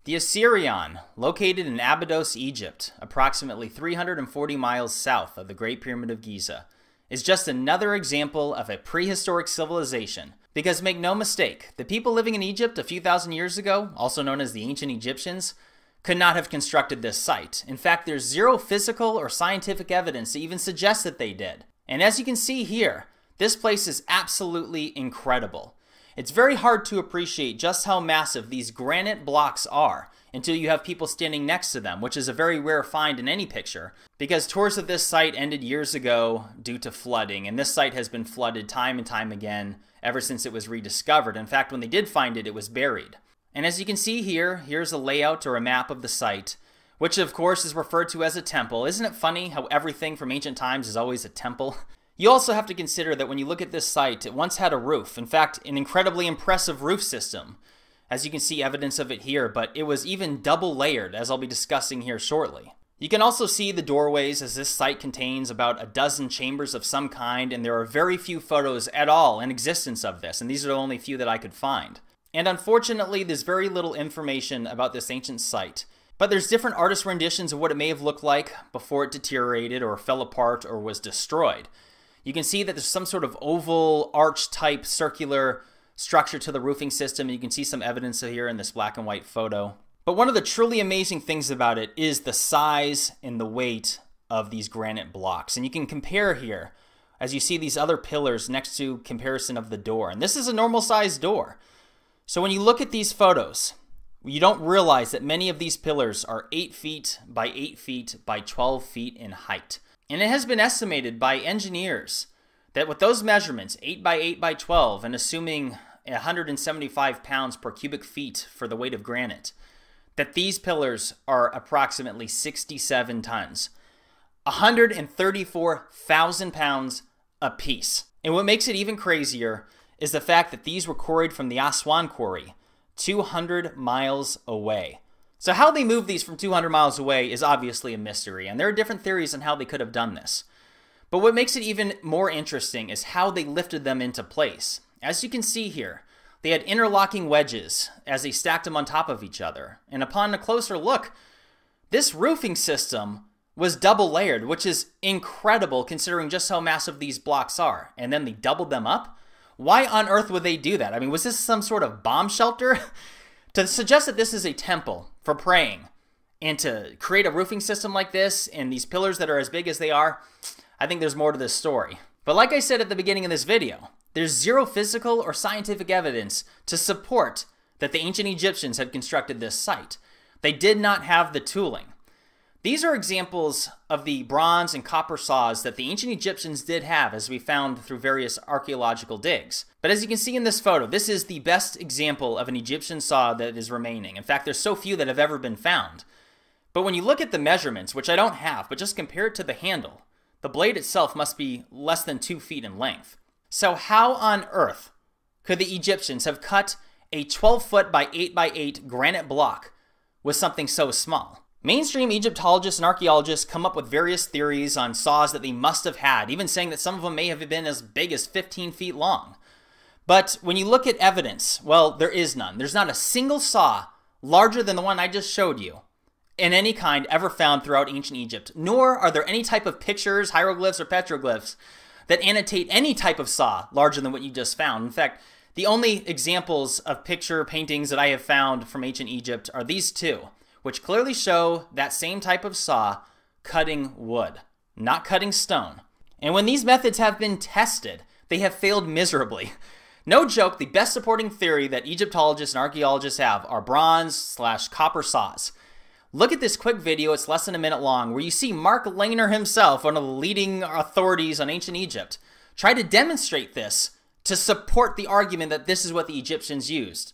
The Osirion, located in Abydos Egypt, approximately 340 miles south of the Great Pyramid of Giza, is just another example of a prehistoric civilization. Because make no mistake, the people living in Egypt a few thousand years ago, also known as the ancient Egyptians, could not have constructed this site. In fact, there's zero physical or scientific evidence to even suggest that they did. And as you can see here, this place is absolutely incredible. It's very hard to appreciate just how massive these granite blocks are until you have people standing next to them, which is a very rare find in any picture, because tours of this site ended years ago due to flooding, and this site has been flooded time and time again ever since it was rediscovered. In fact, when they did find it, it was buried. And as you can see here, here's a layout or a map of the site, which of course is referred to as a temple. Isn't it funny how everything from ancient times is always a temple? You also have to consider that when you look at this site, it once had a roof. In fact, an incredibly impressive roof system. As you can see evidence of it here, but it was even double layered, as I'll be discussing here shortly. You can also see the doorways, as this site contains about a dozen chambers of some kind, and there are very few photos at all in existence of this, and these are the only few that I could find. And unfortunately, there's very little information about this ancient site. But there's different artist renditions of what it may have looked like before it deteriorated or fell apart or was destroyed. You can see that there's some sort of oval, arch-type, circular structure to the roofing system, and you can see some evidence here in this black and white photo. But one of the truly amazing things about it is the size and the weight of these granite blocks. And you can compare here, as you see these other pillars next to comparison of the door. And this is a normal-sized door. So when you look at these photos, you don't realize that many of these pillars are 8 feet by 8 feet by 12 feet in height. And it has been estimated by engineers that with those measurements, 8 by 8 by 12, and assuming 175 pounds per cubic feet for the weight of granite, that these pillars are approximately 67 tons, 134,000 pounds apiece. And what makes it even crazier is the fact that these were quarried from the Aswan quarry, 200 miles away. So how they moved these from 200 miles away is obviously a mystery, and there are different theories on how they could have done this. But what makes it even more interesting is how they lifted them into place. As you can see here, they had interlocking wedges as they stacked them on top of each other. And upon a closer look, this roofing system was double layered, which is incredible considering just how massive these blocks are. And then they doubled them up? Why on earth would they do that? I mean, was this some sort of bomb shelter? To suggest that this is a temple for praying and to create a roofing system like this and these pillars that are as big as they are, I think there's more to this story. But like I said at the beginning of this video, there's zero physical or scientific evidence to support that the ancient Egyptians had constructed this site. They did not have the tooling. These are examples of the bronze and copper saws that the ancient Egyptians did have, as we found through various archaeological digs. But as you can see in this photo, this is the best example of an Egyptian saw that is remaining. In fact, there's so few that have ever been found. But when you look at the measurements, which I don't have, but just compare it to the handle, the blade itself must be less than 2 feet in length. So how on earth could the Egyptians have cut a 12-foot by 8 by 8 granite block with something so small? Mainstream Egyptologists and archaeologists come up with various theories on saws that they must have had, even saying that some of them may have been as big as 15 feet long. But when you look at evidence, well, there is none. There's not a single saw larger than the one I just showed you in any kind ever found throughout ancient Egypt, nor are there any type of pictures, hieroglyphs, or petroglyphs that annotate any type of saw larger than what you just found. In fact, the only examples of picture paintings that I have found from ancient Egypt are these two, which clearly show that same type of saw cutting wood, not cutting stone. And when these methods have been tested, they have failed miserably. No joke, the best supporting theory that Egyptologists and archaeologists have are bronze/copper saws. Look at this quick video, it's less than a minute long, where you see Mark Lehner himself, one of the leading authorities on ancient Egypt, try to demonstrate this to support the argument that this is what the Egyptians used.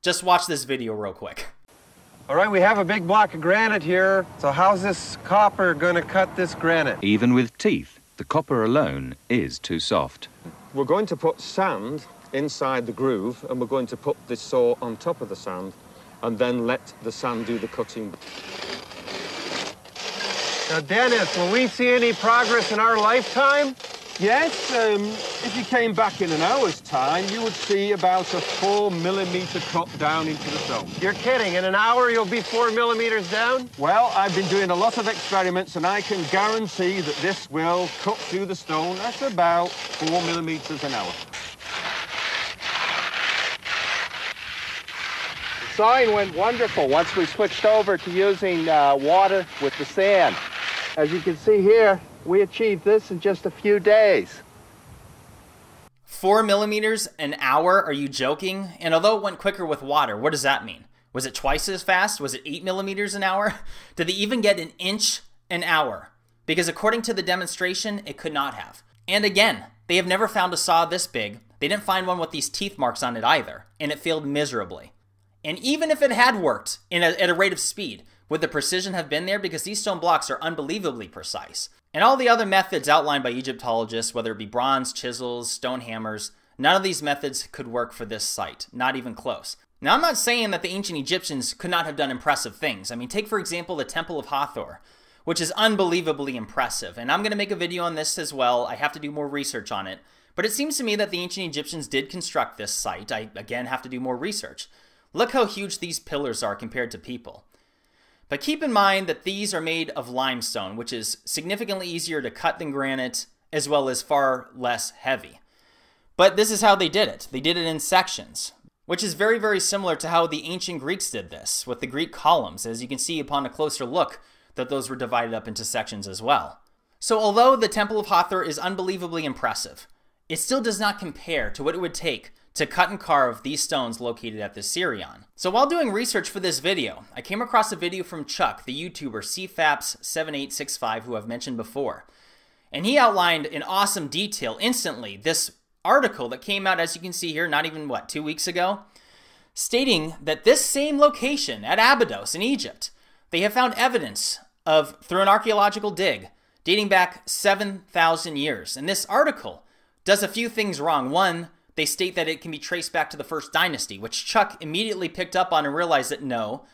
Just watch this video real quick. All right, we have a big block of granite here. So how's this copper going to cut this granite? Even with teeth, the copper alone is too soft. We're going to put sand inside the groove, and we're going to put this saw on top of the sand, and then let the sand do the cutting. Now, Dennis, will we see any progress in our lifetime? Yes, if you came back in an hour's time, you would see about a 4 mm cut down into the stone. You're kidding. In an hour, you'll be 4 mm down? Well, I've been doing a lot of experiments, and I can guarantee that this will cut through the stone at about 4 mm an hour. The sawing went wonderful once we switched over to using water with the sand. As you can see here, we achieved this in just a few days. 4 millimeters an hour? Are you joking? And although it went quicker with water, what does that mean? Was it twice as fast? Was it 8 millimeters an hour? Did they even get an inch an hour? Because according to the demonstration, it could not have. And again, they have never found a saw this big. They didn't find one with these teeth marks on it either, and it failed miserably. And even if it had worked at a rate of speed, would the precision have been there? Because these stone blocks are unbelievably precise. And all the other methods outlined by Egyptologists, whether it be bronze, chisels, stone hammers, none of these methods could work for this site, not even close. Now, I'm not saying that the ancient Egyptians could not have done impressive things. I mean, take for example the Temple of Hathor, which is unbelievably impressive. And I'm going to make a video on this as well. I have to do more research on it. But it seems to me that the ancient Egyptians did construct this site. I, again, have to do more research. Look how huge these pillars are compared to people. But keep in mind that these are made of limestone, which is significantly easier to cut than granite, as well as far less heavy. But this is how they did it. They did it in sections, which is very, very similar to how the ancient Greeks did this, with the Greek columns, as you can see upon a closer look that those were divided up into sections as well. So although the Temple of Hathor is unbelievably impressive, it still does not compare to what it would take to cut and carve these stones located at the Osirion. So while doing research for this video, I came across a video from Chuck, the YouTuber CFAPS7865, who I've mentioned before. And he outlined in awesome detail instantly this article that came out, as you can see here, not even, 2 weeks ago, stating that this same location at Abydos in Egypt, they have found evidence of, through an archaeological dig, dating back 7,000 years. And this article does a few things wrong. One, they state that it can be traced back to the first dynasty, which Chuck immediately picked up on and realized that no.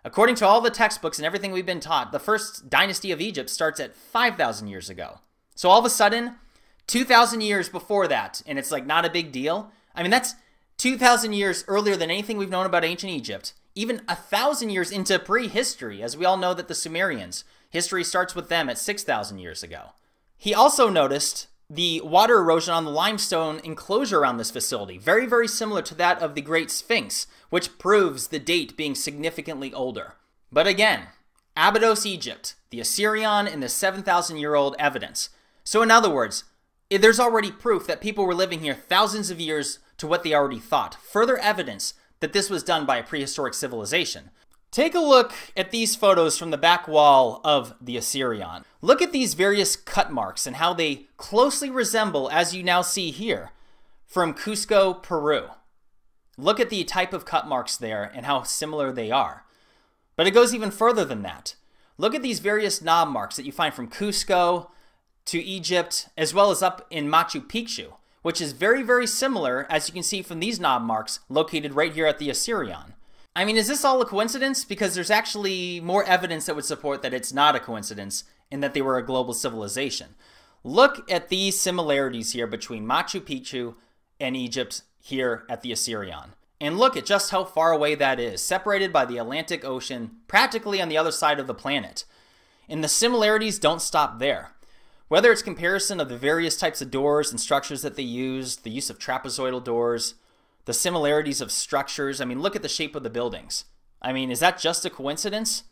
According to all the textbooks and everything we've been taught, the first dynasty of Egypt starts at 5,000 years ago. So all of a sudden, 2,000 years before that, and it's like not a big deal. I mean, that's 2,000 years earlier than anything we've known about ancient Egypt. Even 1,000 years into prehistory, as we all know that the Sumerians, history starts with them at 6,000 years ago. He also noticed the water erosion on the limestone enclosure around this facility, very, very similar to that of the Great Sphinx, which proves the date being significantly older. But again, Abydos Egypt, the Osirion, and the 7,000-year-old evidence. So in other words, there's already proof that people were living here thousands of years to what they already thought. Further evidence that this was done by a prehistoric civilization. Take a look at these photos from the back wall of the Osirion. Look at these various cut marks and how they closely resemble, as you now see here, from Cusco, Peru. Look at the type of cut marks there and how similar they are. But it goes even further than that. Look at these various knob marks that you find from Cusco to Egypt, as well as up in Machu Picchu, which is very, very similar, as you can see from these knob marks located right here at the Osirion. I mean, is this all a coincidence? Because there's actually more evidence that would support that it's not a coincidence and that they were a global civilization. Look at these similarities here between Machu Picchu and Egypt here at the Osirion. And look at just how far away that is, separated by the Atlantic Ocean, practically on the other side of the planet. And the similarities don't stop there. Whether it's comparison of the various types of doors and structures that they use, the use of trapezoidal doors, the similarities of structures. I mean, look at the shape of the buildings. I mean, is that just a coincidence?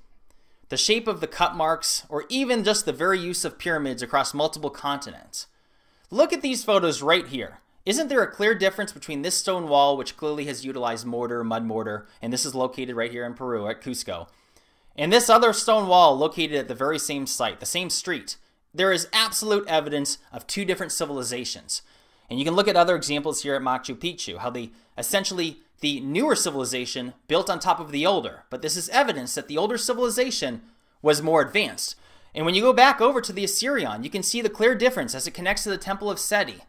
The shape of the cut marks, or even just the very use of pyramids across multiple continents. Look at these photos right here. Isn't there a clear difference between this stone wall, which clearly has utilized mortar, mud mortar, and this is located right here in Peru at Cusco, and this other stone wall located at the very same site, the same street? There is absolute evidence of two different civilizations. And you can look at other examples here at Machu Picchu, how they essentially, the newer civilization built on top of the older. But this is evidence that the older civilization was more advanced. And when you go back over to the Osirion, you can see the clear difference as it connects to the Temple of Seti.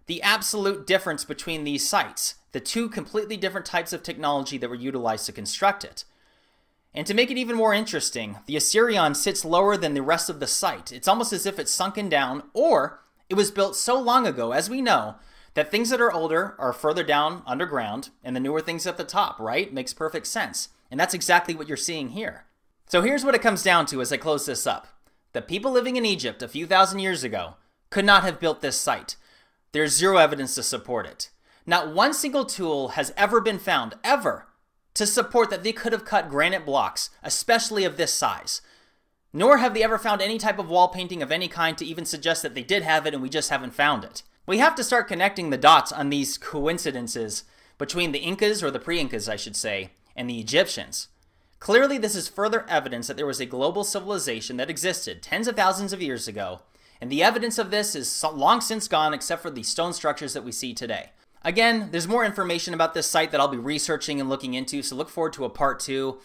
The absolute difference between these sites, the two completely different types of technology that were utilized to construct it. And to make it even more interesting, the Osirion sits lower than the rest of the site. It's almost as if it's sunken down, or It was built so long ago, as we know, that things that are older are further down underground and the newer things at the top, right? Makes perfect sense. And that's exactly what you're seeing here. So here's what it comes down to as I close this up. The people living in Egypt a few thousand years ago could not have built this site. There's zero evidence to support it. Not one single tool has ever been found, ever, to support that they could have cut granite blocks, especially of this size. Nor have they ever found any type of wall painting of any kind to even suggest that they did have it and we just haven't found it. We have to start connecting the dots on these coincidences between the Incas, or the pre-Incas I should say, and the Egyptians. Clearly this is further evidence that there was a global civilization that existed tens of thousands of years ago, and the evidence of this is long since gone except for the stone structures that we see today. Again, there's more information about this site that I'll be researching and looking into, so look forward to a part 2.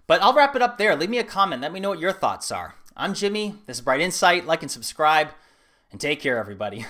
But I'll wrap it up there. Leave me a comment. Let me know what your thoughts are. I'm Jimmy. This is Bright Insight. Like and subscribe. And take care, everybody.